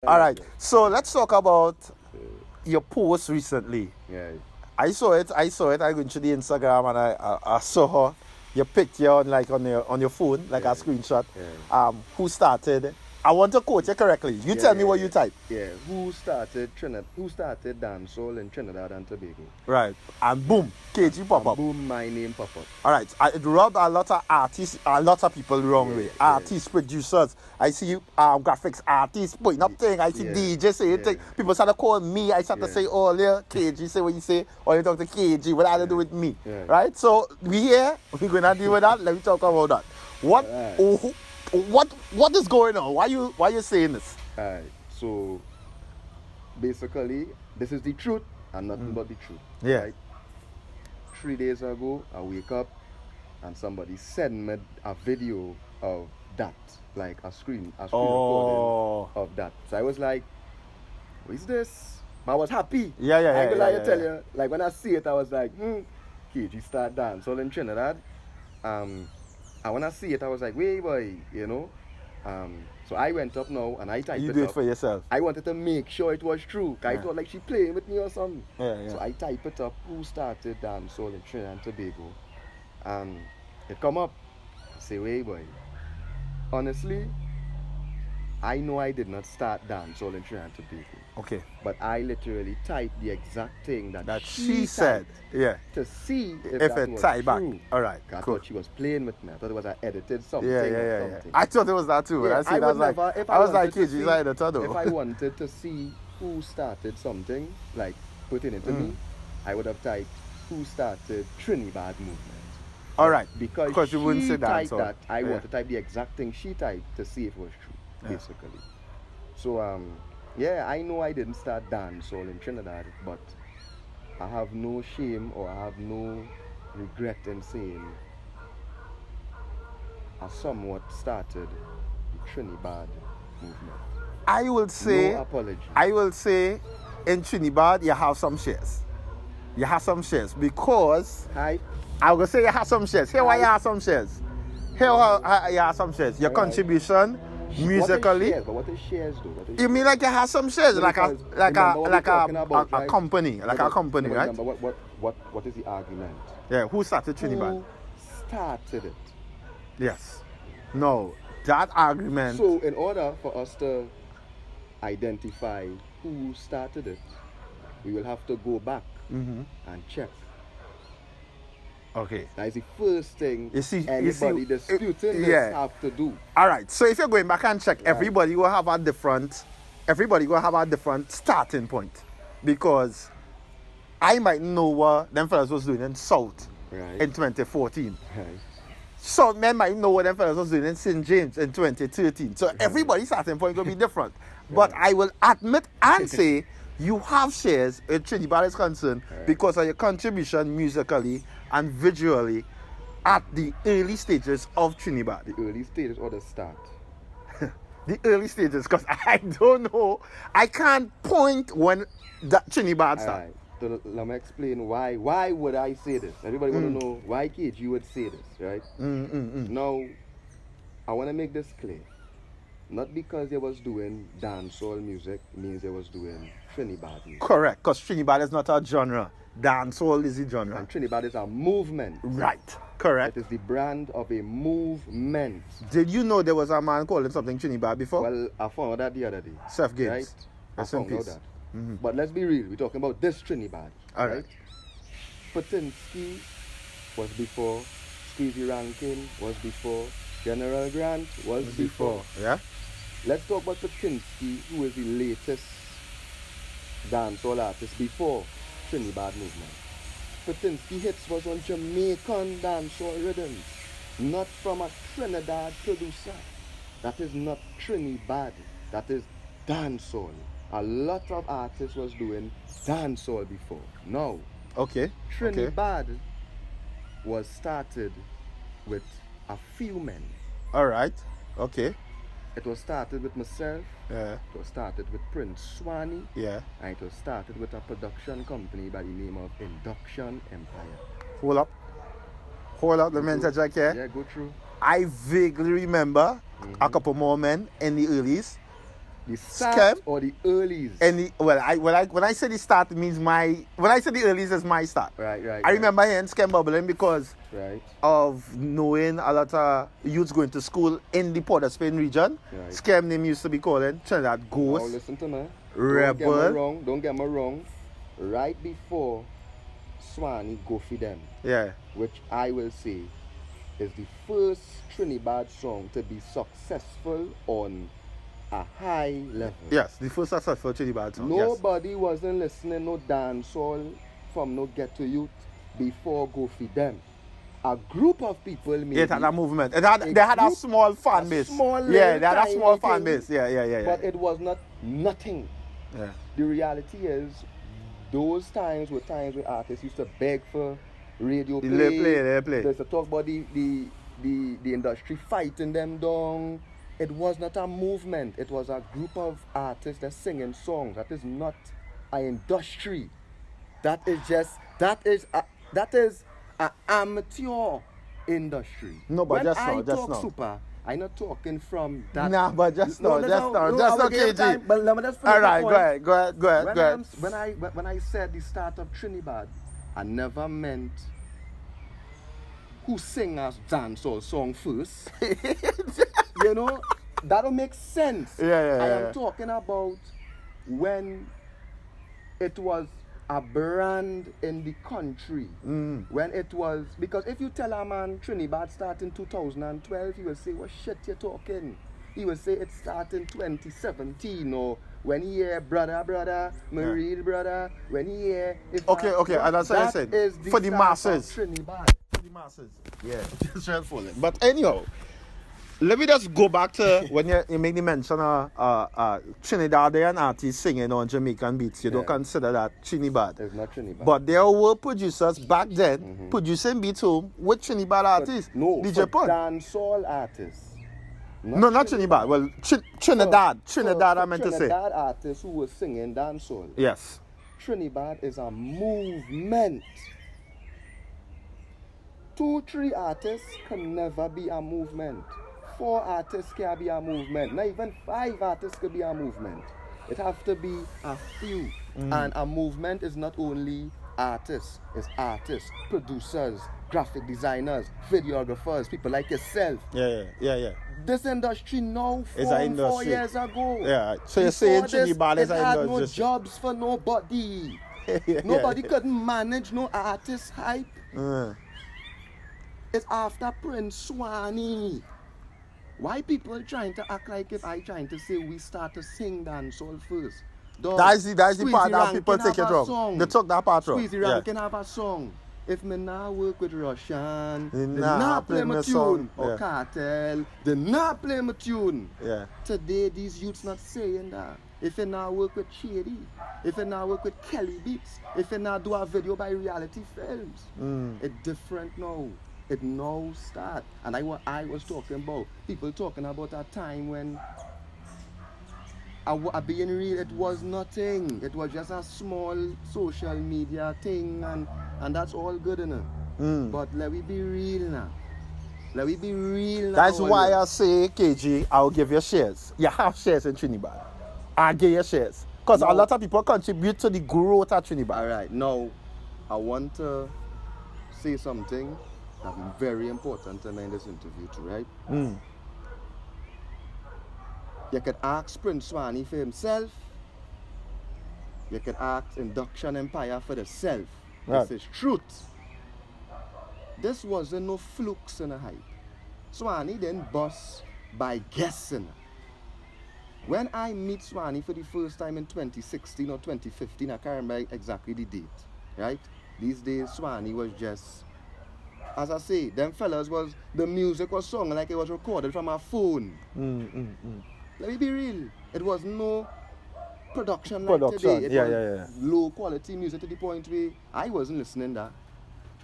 All right. So let's talk about your post recently. Yeah. I saw it. I went to the Instagram and I saw her, your picture on your phone, like a screenshot. Yeah. Who started? I want to quote you correctly. You tell me what you type. Yeah. Who started dancehall in Trinidad and Tobago? Right. And boom, KG pop up. Boom, my name pop up. All right. It rubbed a lot of artists, a lot of people the wrong way. Artists, producers. I see graphics artists putting up things. I see DJ say thing. People started calling me. I started to say, oh, yeah, KG say what you say. Or you talk to KG. What had to do with me? Yeah. Right? So we here. We're going to deal with that. Let me talk about that. What is going on? Why you saying this? Alright. So basically, this is the truth and nothing but the truth. Yeah. Right? 3 days ago, I wake up and somebody sent me a video of that, like a screen recording of that. So I was like, what is this? But I was happy. Yeah. I ain't gonna lie to tell you. Like when I see it, I was like, KG start dance all in Trinidad. And when I see it, I was like, wait, boy, you know. So I went up now and I typed You it do up. it for yourself. I wanted to make sure it was true. I thought like she playing with me or something. Yeah. So I type it up, who started dancehall in Trinidad and Tobago. And it come up. I say, wait, boy. Honestly, I know I did not start dancehall in Trinidad and Tobago. Okay. But I literally typed the exact thing that she said. Yeah. To see if If that it was tie back. true. All right. I Cool. thought she was playing with me. I thought it was an edited something. Yeah. I thought it was that too. Yeah, I was like, KG's like the tunnel. if I wanted to see who started something, like putting it to me, I would have typed who started TRINIBAD movement. All right. Because you wouldn't she say that. typed So, that, I want to type the exact thing she typed to see if it was true, basically. So I know I didn't start dancehall in Trinidad, but I have no shame or I have no regret in saying I somewhat started the TRINIBAD movement. I will say, no apology. I will say, in Trinidad you have some shares. You have some shares because Hi. I will say you have some shares. Here why you have some shares. Here you have some shares. Your contribution musically. But what is shares though? You mean like you have some shares, like a company, like a company, right? Remember what is the argument? Yeah. Who started Trinidad? Who started it? Yes. No. That argument. So in order for us to identify who started it, we will have to go back and check. Okay. That is the first thing anybody disputing this have to do. All right. So if you're going back and check, everybody will have a different starting point, because I might know what them fellas was doing in South in 2014. Right. Some men might know what them fellas was doing in St. James in 2013. So everybody's starting point will be different. But I will admit and say you have shares in Trinidad is concerned because of your contribution musically and visually at the early stages of Trinidad. The early stages or the start? The early stages, because I don't know. I can't point when that Trinidad started. Right. So let me explain why. Why would I say this? Everybody want to know why, kids, you would say this, right? Now, I want to make this clear. Not because they was doing dancehall music means they was doing Trinidad music. Correct, because Trinidad is not a genre. Dancehall is a genre. And Trinidad is a movement. Right, correct. It is the brand of a movement. Did you know there was a man calling something Trinidad before? Well, I found out that the other day. Seth Gibbs. Right? I Rest in found out peace. that. But let's be real. We're talking about this Trinidad. All right. Patinsky was before. Squeezy Rankin was before. General Grant was before. Yeah. Let's talk about Patinsky, who is the latest dancehall artist before Trinidad movement. Patinsky hits was on Jamaican dancehall rhythms, not from a Trinidad producer. That is not Trinidad. That is dancehall. A lot of artists was doing dancehall before. Now, okay. Trinidad was started with a few men. All right. Okay. It was started with myself. Yeah. It was started with Prince Swanee. Yeah. And it was started with a production company by the name of Induction Empire. Hold up, let me interject here. Yeah, go through. I vaguely remember a couple more men in the earlys. The start Scam? or the earlies? When I say the start, it means when I say the earliest is my start. Right. I remember hearing scam bubbling because Right. of knowing a lot of youths going to school in the Port of Spain region. Right. Scam name used to be calling Trinidad Now Ghost, listen to me. Rebel. Don't get me wrong. Right before Swanee go for them, Yeah. which I will say is the first Trinidad song to be successful on a high level. Yes, the first successful Trinidad song. Nobody wasn't listening no dancehall from no ghetto youth before go for them. A group of people maybe. It had a movement. They had a small fan base. They had a small fan base. Yeah. But it was not nothing. Yeah. The reality is, those times were times where artists used to beg for radio play. They play. There's a talk about the industry fighting them down. It was not a movement. It was a group of artists that singing songs. That is not an industry. That is an amateur industry. No, but when just I now, just talk now. super, I'm not talking from that. Nah, but just now, KG. But let me just finish All the right, point. go ahead. When I said the start of Trinidad, I never meant who sing us dancehall song first. You know, that'll make sense. Yeah. I am talking about when it was a brand in the country. When it was, because if you tell a man Trinidad started in 2012, he will say, what shit you talking? He will say it started in 2017, or when he hear brother, Marie brother, when he hear... Okay, and that's what I said. For the masses. Trinidad. For the masses. Yeah, just helpful. But anyhow, let me just go back to when you make the mention of Trinidadian artists singing on Jamaican beats. You don't consider that Trinidad. It's not Trinidad. But there were producers back then producing beats home with Trinidad artists. No, DJ for Pun. dancehall artists. Not Trinidad. Well, Trinidad. Trinidad, I meant to say. Trinidad artists who were singing dancehall. Yes. Trinidad is a movement. 2-3 artists can never be a movement. 4 artists can be a movement. Not even 5 artists could be a movement. It has to be a few. And a movement is not only artists. It's artists, producers, graphic designers, videographers, people like yourself. Yeah. This industry now It's formed an 4 industry. years ago. Yeah. So you're saying Before this, Trinidad is it an had no industry. jobs for nobody. Nobody couldn't manage no artist hype. It's after Prince Swanee. Why people trying to act like if I trying to say we start to sing dancehall first? Dog, That's the part that Rankin people take it have a wrong. song. They took that part wrong. Squeezy Rankin have a song. If me now work with Russian, They they nah not play my my song. tune. Or Yeah. Cartel, they not play my tune. Yeah. Today these youths not saying that. If you now work with Shady, if you now work with Kelly Beats, if you now do a video by Reality Films, it's different now. It now start. And I was talking about, people talking about a time when I being real, it was nothing. It was just a small social media thing, and that's all good enough. But let me be real now. Let me be real now. That's why I say, KG, I'll give you shares. You have shares in Trinidad. I'll give you shares. Because a lot of people contribute to the growth of Trinidad. All right, now I want to say something that's very important in this interview too, right? You could ask Prince Swanee for himself. You could ask Induction Empire for themselves. Right. This is truth. This wasn't no flukes in a hype. Swanee didn't bust by guessing. When I meet Swanee for the first time in 2016 or 2015, I can't remember exactly the date, right? These days, Swanee was just, as I say, them fellas the music was sung like it was recorded from a phone. Let me be real. It was no production like today. It was low quality music to the point where I wasn't listening to that.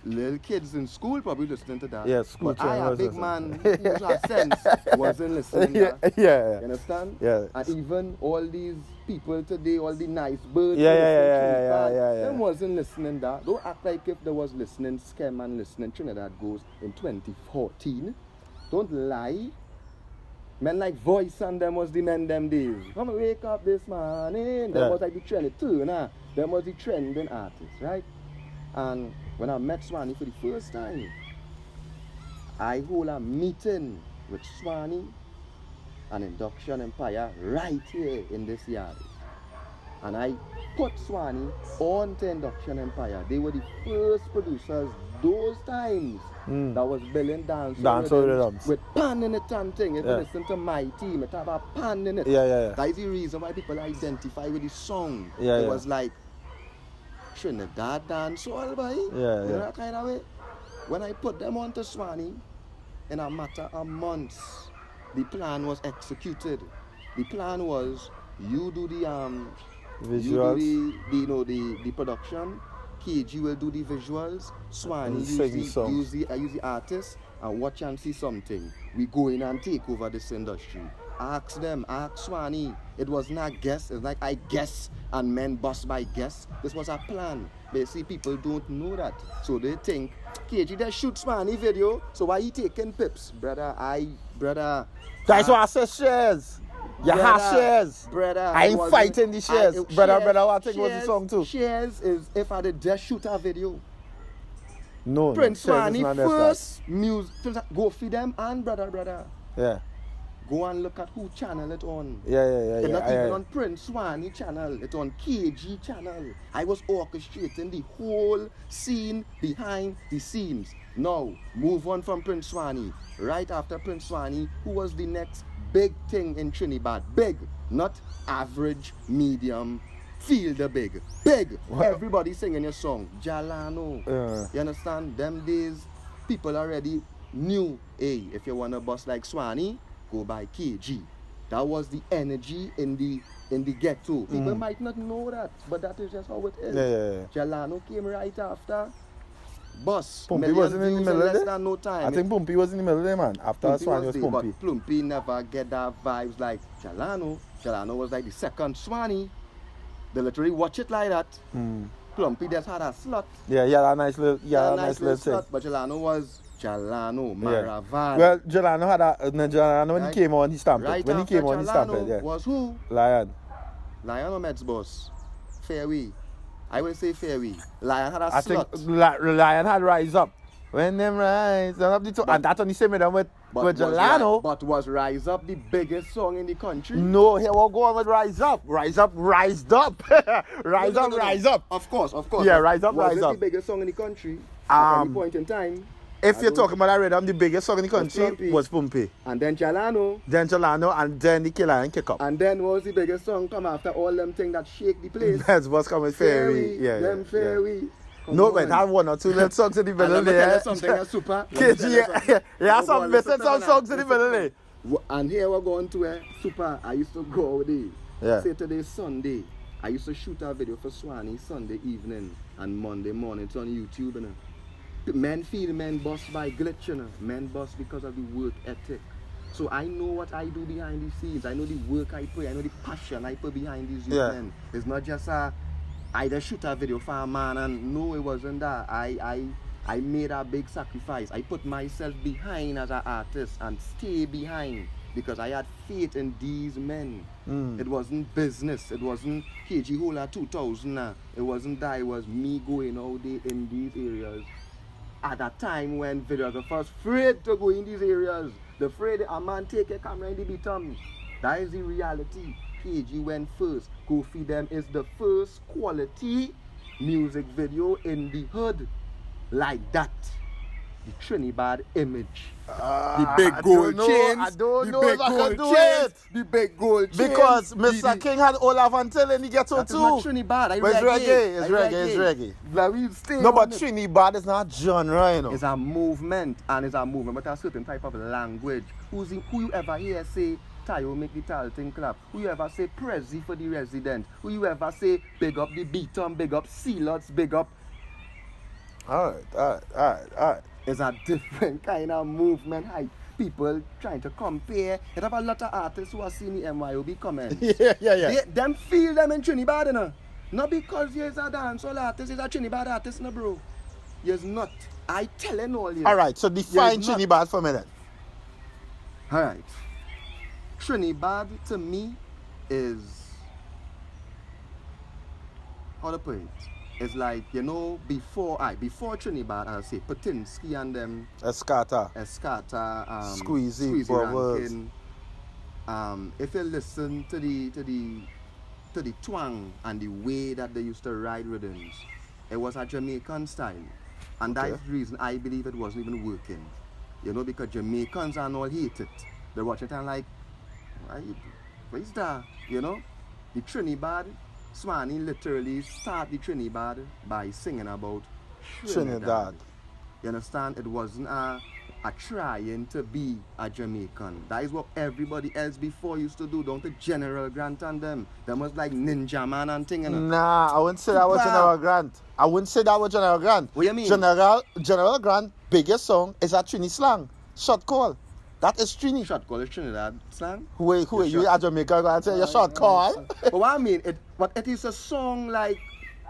Little kids in school probably listening to that. Yeah, school. But I, a big man who has sense, wasn't listening to that. You understand? Yeah. And even all these people today, all the nice birds, them wasn't listening to that. Don't act like if there was listening Scam and listening Trinidad Goes in 2014. Don't lie. Men like Voice and them was the men them days. Come wake up this morning. Them was like the trending too, nah. Them was the trending artists, right? And when I met Swanee for the first time, I hold a meeting with Swanee and Induction Empire right here in this yard. And I put Swanee on to Induction Empire. They were the first producers those times that was building dancehall rhythms with pan in it and thing. If you listen to my team, it have a pan in it. That is the reason why people identify with the song. It was like Trinidad dancehall, boy. You know that kind of way. When I put them onto Swanee, in a matter of months, the plan was executed. The plan was you do the visuals, you do the production, KG will do the visuals, Swanee use the artists, and watch and see something. We go in and take over this industry. Ask Swanee. It was not guess. It's like I guess and men bust by guess. This was a plan. Basically, people don't know that. So they think, KG, they shoot Swanee video, so why he taking pips? Brother. That's why I said shares. You have shares. Brother. I ain't fighting the shares. Brother, I think it was the song too. Shares is if I did just shoot a video. No, Prince Swanee first music. Go feed them and brother. Yeah. Go and look at who channel it on. It's not even on Prince Swanee channel. It's on KG channel. I was orchestrating the whole scene behind the scenes. Now, move on from Prince Swanee. Right after Prince Swanee, who was the next big thing in Trinidad? Big, not average, medium. Feel the big. Big. Everybody singing your song. Jalano. You understand? Them days, people already knew, hey, if you want to bust like Swanee, go by KG. That was the energy in the ghetto. People might not know that, but that is just how it is. Jalano came right after. Bus. Pumpy wasn't in the middle of it? No time. I think Pumpy was in the middle there, man. After Swanee was Pumpy. But Pumpy never get that vibes like Jalano. Jalano was like the second Swanee. They literally watch it like that. Plumpy just had a slot. Yeah, a nice little thing. But Jalano was Jalano, Maravan. Well, Jalano had Jalano when he came on, he stamped it. When he came on, he stamped it. Yeah. Was who? Lion or Meds boss? Fairway. I will say Fairway. Lion had a slot. I think Lion had Rise Up. When them rise up the two, and that's on the same rhythm with Jalano. But was Rise Up the biggest song in the country? No, here we'll go on with Rise Up. Rise Up, Rised Up. Rise Up. Of course. Yeah, Rise Up, was Rise Up. Was it the biggest song in the country at any point in time? If you're talking about that rhythm, the biggest song in the country was Pumpy. And then Jalano. And then the Killer and Kick Up. And then what was the biggest song come after all them things that shake the place? That's what's coming, Fairy. Fairy. No, but have one or two little songs in the middle there. Something that's super. Some missing some songs in the middle there. And here we're going to a super. I used to go out there. Saturday, Sunday. I used to shoot a video for Swanee Sunday evening and Monday morning. It's on YouTube. You know. Men feel men boss by glitch. You know. Men boss because of the work ethic. So I know what I do behind the scenes. I know the work I put. I know the passion I put behind these youth men. It's not just I just shoot a video for a man, and no, it wasn't that. I made a big sacrifice. I put myself behind as an artist and stay behind because I had faith in these men. It wasn't business. It wasn't KG Hola 2000. It wasn't that. It was me going out there in these areas at a time when videographers afraid to go in these areas. They're afraid a man take a camera in the beatum. That is the reality. KG went first. Go Feed Them is the first quality music video in the hood like that. The Trinidad image. The big gold chains. I don't know if I can do it. The big gold chains. Because Mr. King had Olaf until and he gets on too. That's not Trinidad. It's reggae. Like we stay no, but Trinidad is not genre, you know. It's a movement, but a certain type of language. Who you ever hear say Tayo make the tall thing clap? Who you ever say Prezi for the resident? Who you ever say big up the beatum, big up Sealots, big up? Alright. It's a different kind of movement. People trying to compare. You have a lot of artists who are seeing the MYOB comments. Yeah. Them feel them in Trinidad, you know? Not because you're a dancehall artist, you're a Trinidad artist, no, bro. You're not. I telling all you. Alright, so define Trinidad for me then. Alright. Trinidad to me is, how to put it? It's like, you know, before Trinidad, I say Patinsky and them, Escata, Squeezy Bubbles. Rankin. If you listen to the twang and the way that they used to ride rhythms, it was a Jamaican style, and Okay. that's the reason I believe it wasn't even working. You know, because Jamaicans and all hate it. They watch it and like, what is that? You know, the Trinidad. Swanee literally start the Trinidad by singing about Trinidad. You understand? It wasn't a trying to be a Jamaican. That is what everybody else before used to do. Don't the General Grant and them. Them was like Ninja Man and thing. Nah, I wouldn't say that was General Grant. I wouldn't say that was General Grant. What you mean? General Grant biggest song is a Trini slang. Short call. That is Trini. Short call is Trinidad slang. Who are you a Jamaican and say your short call? But what I mean, it is a song like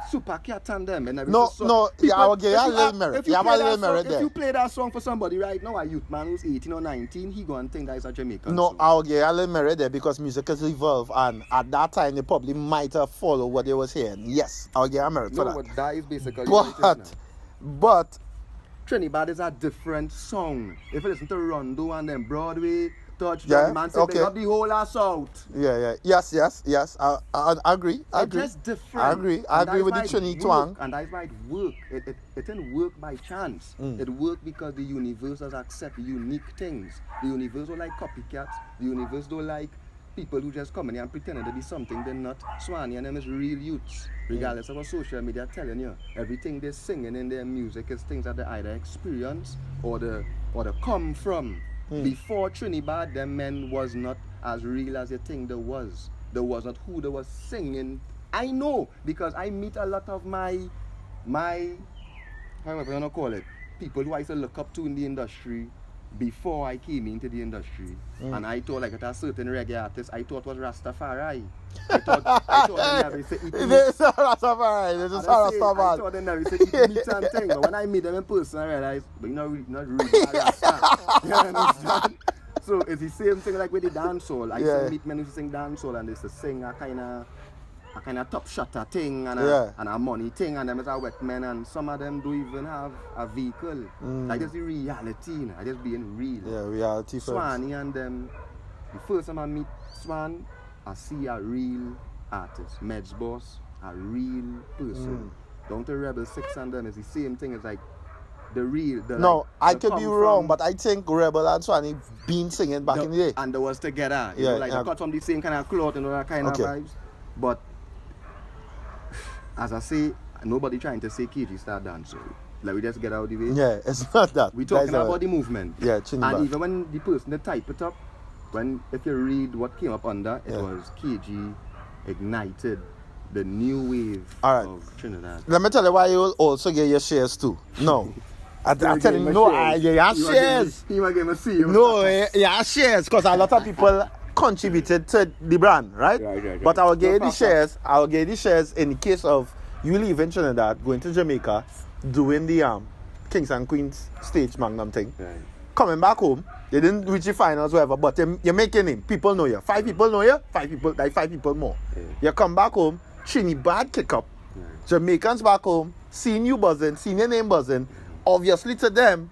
Super Cat and them. And I will give you a little merit. You have a little merit there. If you play that song for somebody right now, a youth man who's 18 or 19, he go and think that is a Jamaican No, song. I will give you a little merit there because music has evolved, and at that time they probably might have followed what they was hearing. Yes, I will give you a merit for that. But that is basically what it is now. But Trinidad is a different song. If you listen to Rondo and then Broadway, Touch, yeah, man say okay. not the whole of South. Yeah. Yes. I agree. It's just different. I agree with the Trini twang. And that's why it work. It didn't work by chance. It worked because the universe does accept unique things. The universe don't like copycats. The universe don't like people who just come in here and pretend to be something they're not. Swanee and them is real youths. Regardless of what social media telling you. Everything they're singing in their music is things that they either experience or they come from. Before Trinidad, them men was not as real as you think they was. They was not who they was singing. I know because I meet a lot of my however you want to call it, people who I used to look up to in the industry before I came into the industry. And I thought like at a certain reggae artist, I thought was Rastafari. I thought they never say eat meat. It's not Rastafari, it's just Rastafari. I thought they never say eat meat and thing. But when I meet them in person, I realized, but you're not really a Rasta. You understand? So it's the same thing like with the dancehall. I used to meet men who sing dancehall and they used to sing a kind of top shutter thing and a money thing, and them is a wet men, and some of them don't even have a vehicle. Like that's the reality, you know. I just being real. Yeah, reality first. Swanee and them, the first time I meet Swan, I see a real artist. Meds Boss, a real person. Down to Rebel 6 and them is the same thing. It's like the real. I could be wrong, but I think Rebel and Swanee been singing back in the day. And they was together. You know, like they cut from the same kind of cloth and all that kind of vibes. But as I say, nobody trying to say KG start dance. Like we just get out of the way. Yeah, it's not that. We talking about the movement. Yeah, Trinidad. And even when the person they type it up, if you read what came up under, it was KG ignited the new wave of Trinidad. Let me tell you why you will also get your shares too. No. I'm telling you, your shares. You might give me C. No, your shares, because a lot of people contributed to the brand, right? But I will get the shares. I will get the shares in the case of you leaving Trinidad, going to Jamaica, doing the Kings and Queens stage Magnum thing. Right. Coming back home, they didn't reach the finals, whatever, but you're making it. People know you. 5 people know you, 5 people more. Yeah. You come back home, Trinidad kick up. Jamaicans back home, seeing you buzzing, seeing your name buzzing, obviously to them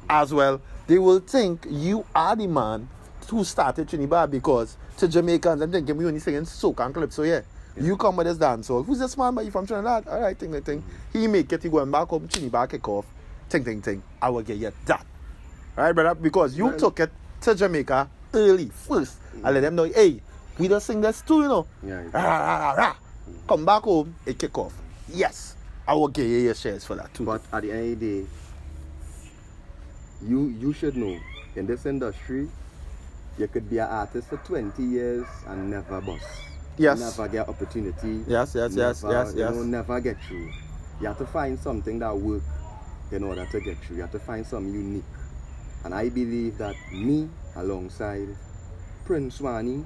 as well, they will think you are the man who started Trinidad, because to Jamaicans, I'm thinking we only singing soca and calypso, You come with this dancehall. Who's this man? But you from Trinidad? All right, ting. He make it, he going back home, Trinidad kick off, ting. I will get you that. All right, brother? Because you took it to Jamaica early, first. I let them know, hey, we just sing this too, you know. Come back home, it kick off. Yes, I will get you your shares for that too. But at the end of the day, you should know, in this industry, you could be an artist for 20 years and never bust. Yes. Never get opportunity. Yes. Never get through. You have to find something that works in order to get through. You have to find something unique. And I believe that me, alongside Prince Swanee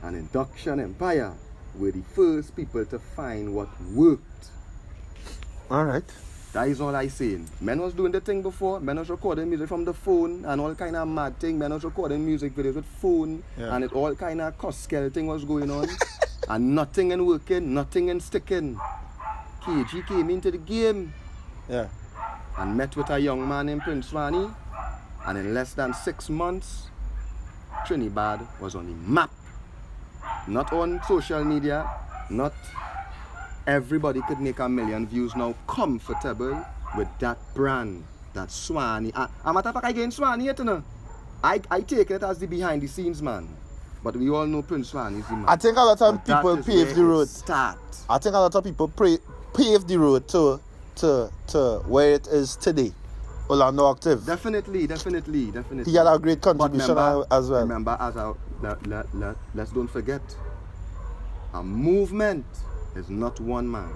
and Induction Empire, were the first people to find what worked. All right. That is all I saying. Men was doing the thing before. Men was recording music from the phone and all kind of mad thing. Men was recording music videos with phone and it all kind of cost scale thing was going on. And nothing in working, nothing in sticking. KG came into the game and met with a young man named Prince Swani. And in less than 6 months, Trinidad was on the map. Not on social media, not everybody could make 1 million views now comfortable with that brand, that Swani. I'm matter of fact, I get Swani yet, you know. I take it as the behind the scenes man. But we all know Prince Swani is the man. I think a lot of people paved the road. I think a lot of people paved the road to where it is today. Orlando Octave. Definitely. He had a great contribution as well. Remember, let's don't forget, a movement is not one man.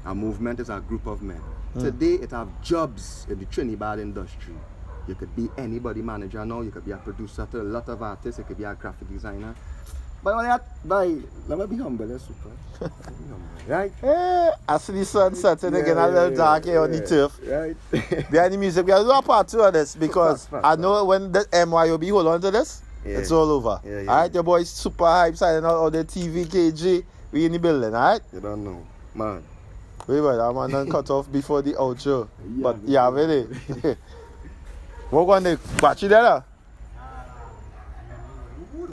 A movement is a group of men. Today, it have jobs in the Trinidad industry. You could be anybody manager now. You could be a producer to a lot of artists. You could be a graphic designer. But let me be humble, super. Right? I see the sun setting again a little dark here on the turf. Right. Behind the music, we have to do a part 2 of this because I know when the MYOB hold on to this, it's all over. Alright, your boys super hype signing out all the TV KG. We in the building, alright? You don't know, man. Wait, that man done cut off before the outro. But yeah, really. What going to batch you there?